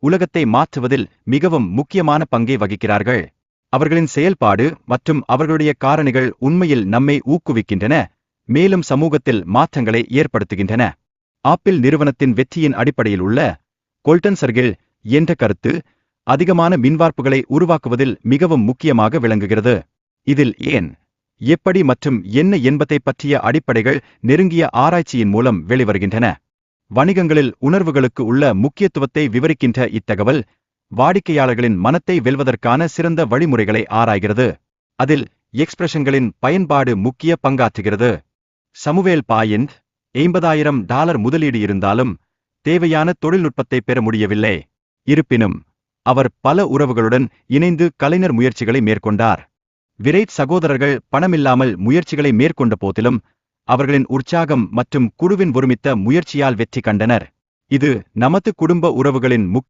உலகத்தை மாற்றுவதில் மிகவும் முக்கியமான பங்கை வகிக்கிறார்கள். அவர்களின் செயல்பாடு மற்றும் அவர்களுடைய காரணிகள் உண்மையில் நம்மை ஊக்குவிக்கின்றன, மேலும் சமூகத்தில் மாற்றங்களை ஏற்படுத்துகின்றன. ஆப்பிள் நிறுவனத்தின் வெற்றியின் அடிப்படையில் உள்ள கோல்டன் சர்க்கிள் என்ற கருத்து அதிகமான மின்வார்ப்புகளை உருவாக்குவதில் மிகவும் முக்கியமாக விளங்குகிறது. இதில் ஏன், எப்படி மற்றும் என்ன என்பதை பற்றிய அடிப்படைகள் நெருங்கிய ஆராய்ச்சியின் மூலம் வெளிவருகின்றன. வணிகங்களில் உணர்வுகளுக்கு உள்ள முக்கியத்துவத்தை விவரிக்கின்ற இத்தகவல் வாடிக்கையாளர்களின் மனத்தை வெல்வதற்கான சிறந்த வழிமுறைகளை ஆராய்கிறது. அதில் எக்ஸ்பிரஷன்களின் பயன்பாடு முக்கிய பங்காற்றுகிறது. சமுவேல் பாயிண்ட் $50,000 முதலீடு இருந்தாலும் தேவையான தொழில்நுட்பத்தை பெற முடியவில்லை. இருப்பினும் அவர் பல உறவுகளுடன் இணைந்து கலைஞர் முயற்சிகளை மேற்கொண்டார். விரைட் சகோதரர்கள் பணமில்லாமல் முயற்சிகளை மேற்கொண்ட போதிலும் அவர்களின் உற்சாகம் மற்றும் குழுவின் ஒருமித்த முயற்சியால் வெற்றி கண்டனர். இது நமது குடும்ப உறவுகளின்